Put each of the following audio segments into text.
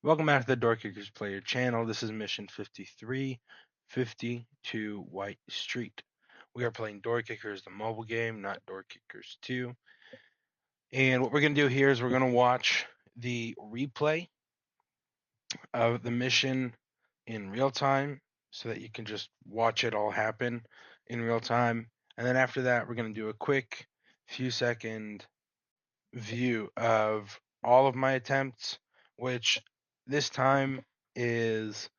Welcome back to the Doorkickers Player channel. This is mission 5352 White Street. We are playing Doorkickers, the mobile game, not Doorkickers 2. And what we're going to do here is we're going to watch the replay of the mission in real time so that you can just watch it all happen in real time. And then after that, we're going to do a quick few second view of all of my attempts, which this time is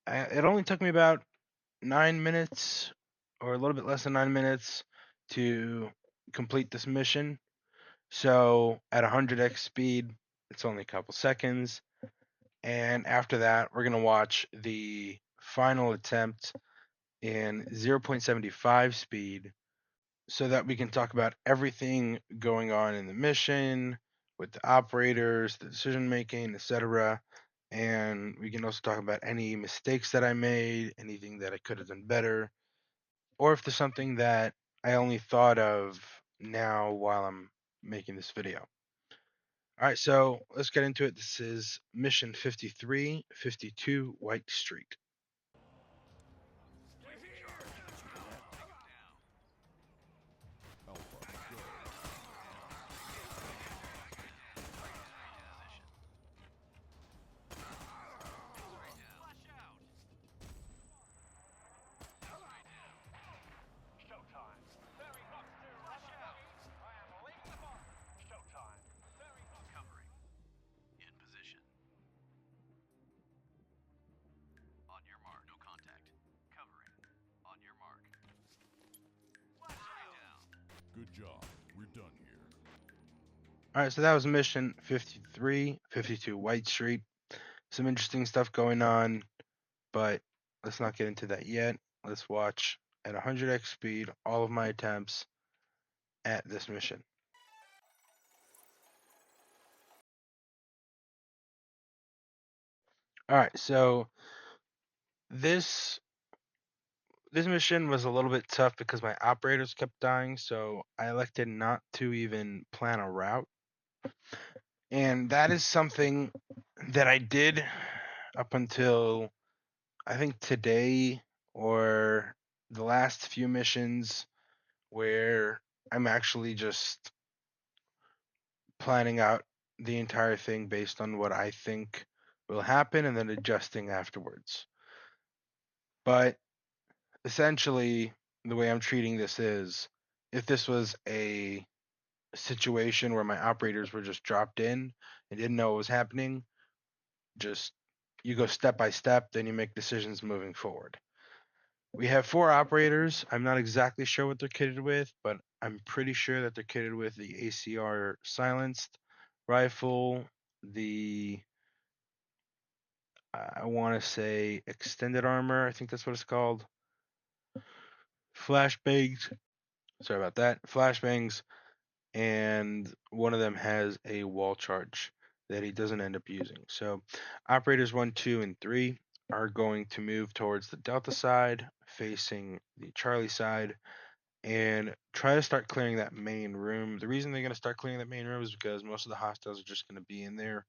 it only took me about 9 minutes or a little bit less than 9 minutes to complete this mission. So at 100x speed, it's only a couple seconds. And after that, we're going to watch the final attempt in 0.75 speed so that we can talk about everything going on in the mission with the operators, the decision making, etc. And we can also talk about any mistakes that I made, anything that I could have done better, or if there's something that I only thought of now while I'm making this video. All right, so let's get into it. This is mission 5352 White Street. Good job. We're done here. All right, so that was mission 5352 White Street. Some interesting stuff going on, but let's not get into that yet. Let's watch at 100x speed all of my attempts at this mission. All right, so this mission was a little bit tough because my operators kept dying, so I elected not to even plan a route. And that is something that I did up until I think today or the last few missions where I'm actually just planning out the entire thing based on what I think will happen and then adjusting afterwards. But essentially, the way I'm treating this is if this was a situation where my operators were just dropped in and didn't know what was happening, just you go step by step, then you make decisions moving forward. We have 4 operators. I'm not exactly sure what they're kitted with, but I'm pretty sure that they're kitted with the ACR silenced rifle, the I want to say extended armor. I think that's what it's called. Flashbangs. Sorry about that. Flashbangs, and one of them has a wall charge that he doesn't end up using. So operators 1, 2, and 3 are going to move towards the Delta side, facing the Charlie side, and try to start clearing that main room. The reason they're going to start clearing that main room is because most of the hostiles are just going to be in there.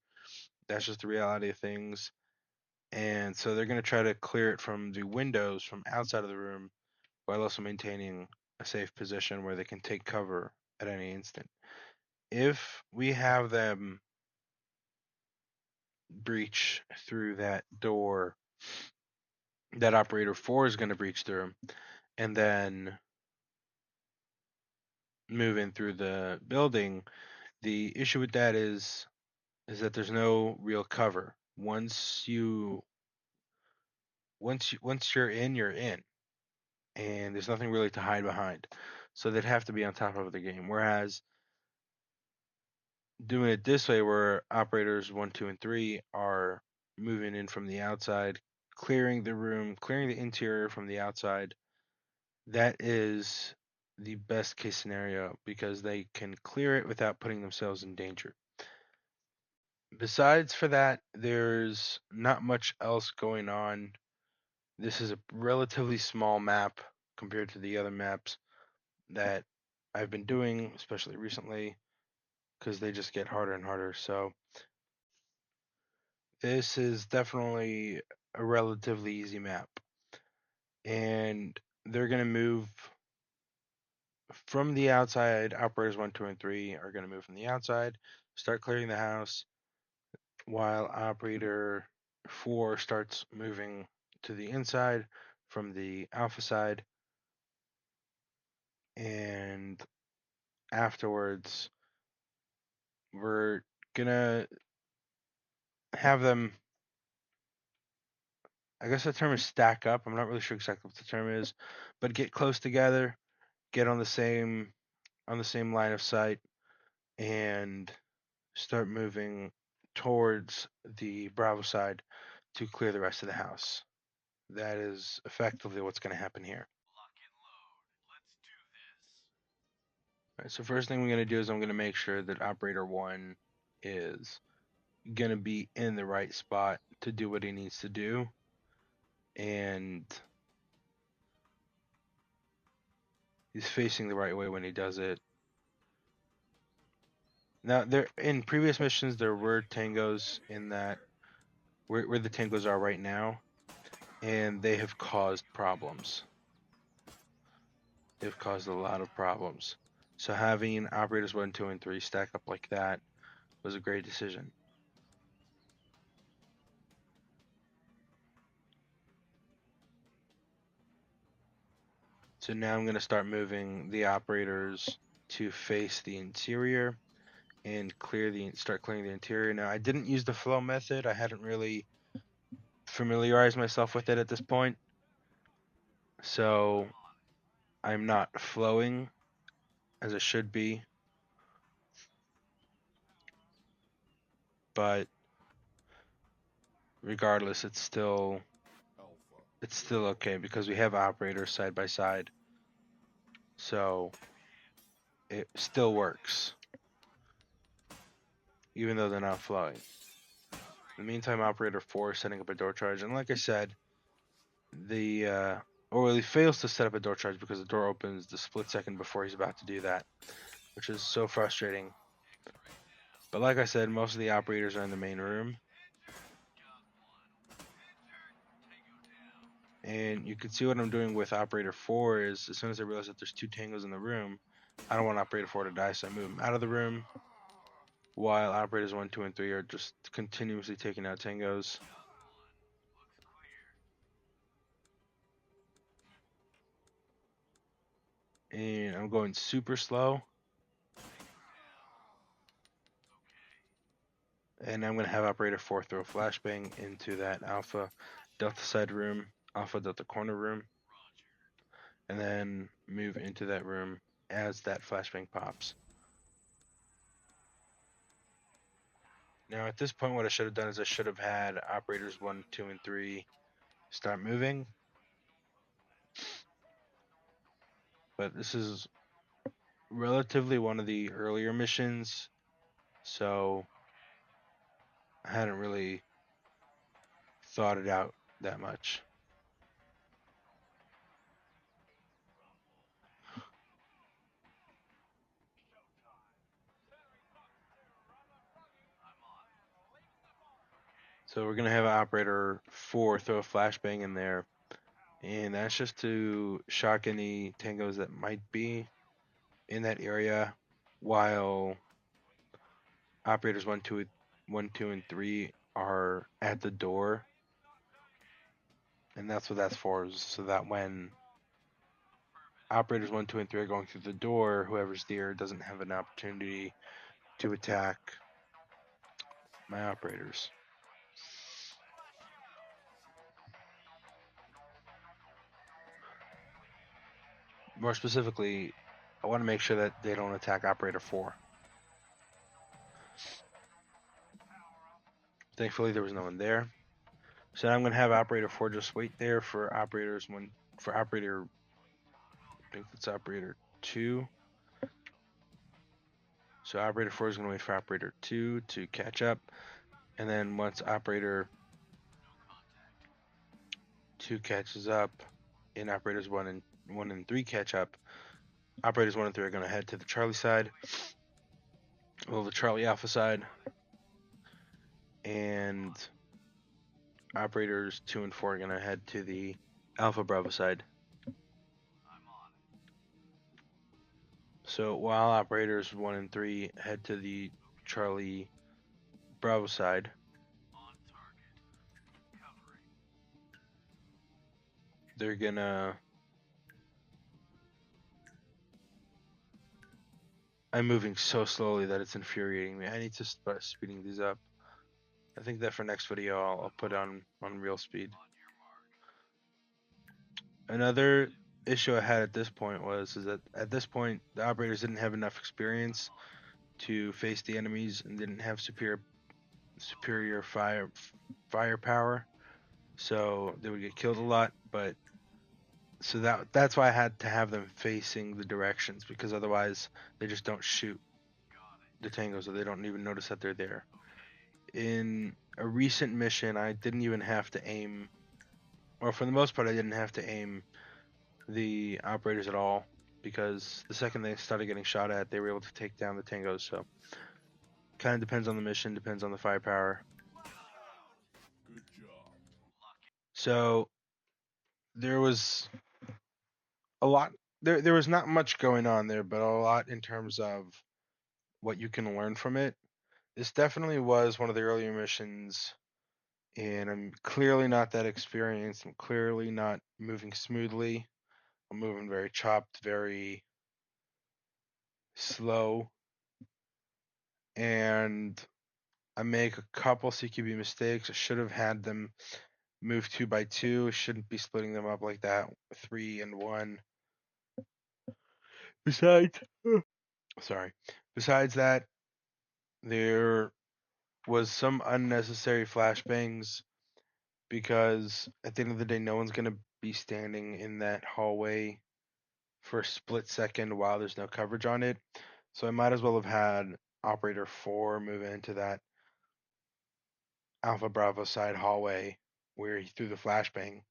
That's just the reality of things. And so they're going to try to clear it from the windows from outside of the room while also maintaining a safe position where they can take cover at any instant. If we have them breach through that door, that operator 4 is going to breach through and then move in through the building. The issue with that is that there's no real cover. Once you're in, you're in, and there's nothing really to hide behind. So they'd have to be on top of the game. Whereas doing it this way, where operators 1, 2, and 3 are moving in from the outside, clearing the room, clearing the interior from the outside, that is the best case scenario because they can clear it without putting themselves in danger. Besides for that, there's not much else going on. This is a relatively small map compared to the other maps that I've been doing, especially recently, because they just get harder and harder. So This is definitely a relatively easy map. And they're going to move from the outside. Operators 1, 2, and 3 are going to move from the outside, start clearing the house, while operator 4 starts moving to the inside from the alpha side. And afterwards, we're going to have them, I guess the term is stack up. I'm not really sure exactly what the term is, but get close together, get on the same line of sight, and start moving towards the Bravo side to clear the rest of the house. That is effectively what's going to happen here. All right, so first thing we're going to do is I'm going to make sure that operator 1 is going to be in the right spot to do what he needs to do. And he's facing the right way when he does it. Now, there in previous missions, there were tangos in that where the tangos are right now, and they have caused problems. They've caused a lot of problems. So having operators 1, 2, and 3 stack up like that was a great decision. So now I'm going to start moving the operators to face the interior and start clearing the interior. Now I didn't use the flow method. I hadn't really familiarized myself with it at this point. So I'm not flowing as I should be. But regardless, it's still okay because we have operators side by side. So it still works, even though they're not flowing. In the meantime, operator 4 is setting up a door charge, and like I said, he fails to set up a door charge because the door opens the split second before he's about to do that, which is so frustrating. But like I said, most of the operators are in the main room. And you can see what I'm doing with operator 4 is as soon as I realize that there's 2 tangos in the room, I don't want operator 4 to die, so I move him out of the room, while operators 1, 2, and 3 are just continuously taking out tangos. And I'm going super slow. And I'm going to have operator 4 throw a flashbang into that alpha delta side room, alpha delta corner room, and then move into that room as that flashbang pops. Now at this point, what I should have done is I should have had operators 1, 2, and 3 start moving. But this is relatively one of the earlier missions, so I hadn't really thought it out that much. So we're going to have operator 4 throw a flashbang in there, and that's just to shock any tangos that might be in that area, while operators 1, 2, and 3 are at the door. And that's what that's for, so that when operators 1, 2, and 3 are going through the door, whoever's there doesn't have an opportunity to attack my operators. More specifically, I want to make sure that they don't attack operator 4. Thankfully, there was no one there. So now I'm going to have operator 4 just wait there for operator, I think it's operator 2. So operator 4 is going to wait for operator 2 to catch up. And then once operator 2 catches up and operators 1 and 3 catch up, operators 1 and 3 are going to head to the Charlie side, well, the Charlie Alpha side, and operators 2 and 4 are gonna head to the Alpha Bravo side. So while operators 1 and 3 head to the Charlie Bravo side, they're gonna. I'm moving so slowly that it's infuriating me. I need to start speeding these up. I think that for next video I'll put on real speed. Another issue I had at this point is that at this point the operators didn't have enough experience to face the enemies and didn't have superior firepower, so they would get killed a lot. But so that's why I had to have them facing the directions, because otherwise they just don't shoot the tangos, or they don't even notice that they're there. In a recent mission, I didn't even have to aim, or for the most part, I didn't have to aim the operators at all, because the second they started getting shot at, they were able to take down the tangos. So kind of depends on the mission, depends on the firepower. So there was a lot. There was not much going on there, but a lot in terms of what you can learn from it. This definitely was one of the earlier missions, and I'm clearly not that experienced. I'm clearly not moving smoothly. I'm moving very chopped, very slow, and I make a couple CQB mistakes. I should have had them move 2 by 2. Shouldn't be splitting them up like that, 3 and 1. Besides, sorry. Besides that, there was some unnecessary flashbangs, because at the end of the day, no one's gonna be standing in that hallway for a split second while there's no coverage on it. So I might as well have had Operator 4 move into that Alpha Bravo side hallway where he threw the flashbang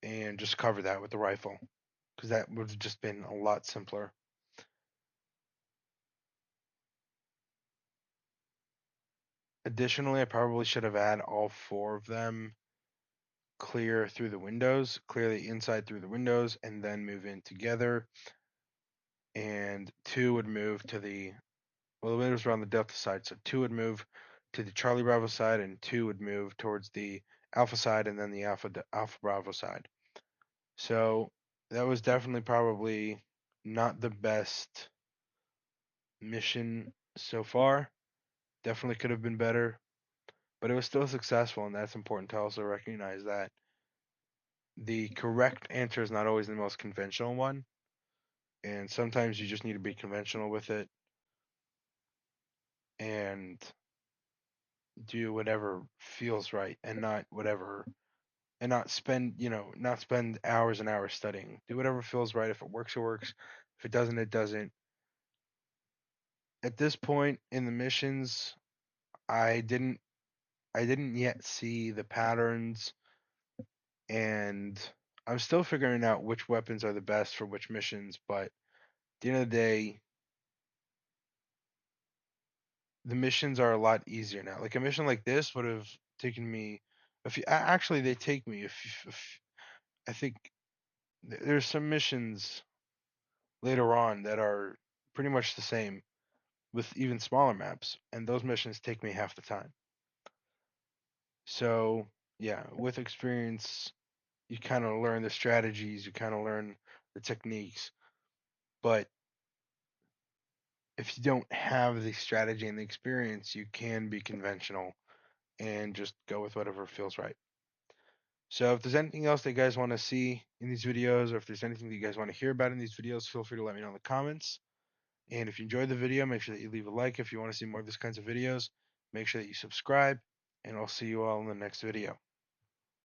and just cover that with the rifle, because that would have just been a lot simpler. Additionally, I probably should have had all 4 of them clear through the windows, clear the inside through the windows, and then move in together. And 2 would move to the windows were on the Delta side, so 2 would move to the Charlie Bravo side, and 2 would move towards the Alpha side, and then the Alpha Bravo side. So that was definitely probably not the best mission so far. Definitely could have been better, but it was still successful, and that's important to also recognize that the correct answer is not always the most conventional one, and sometimes you just need to be conventional with it and do whatever feels right, and not whatever, and not spend, not spend hours and hours studying. Do whatever feels right. If it works, it works. If it doesn't, it doesn't. At this point in the missions, I didn't I didn't yet see the patterns, and I'm still figuring out which weapons are the best for which missions, but at the end of the day, the missions are a lot easier now. Like a mission like this would have taken me a few. Actually, they take me if I think there's some missions later on that are pretty much the same with even smaller maps, and those missions take me half the time. So yeah, with experience, you kind of learn the strategies, you kind of learn the techniques, but if you don't have the strategy and the experience, you can be conventional and just go with whatever feels right. So if there's anything else that you guys want to see in these videos, or if there's anything that you guys want to hear about in these videos, feel free to let me know in the comments. And if you enjoyed the video, make sure that you leave a like. If you want to see more of these kinds of videos, make sure that you subscribe, and I'll see you all in the next video.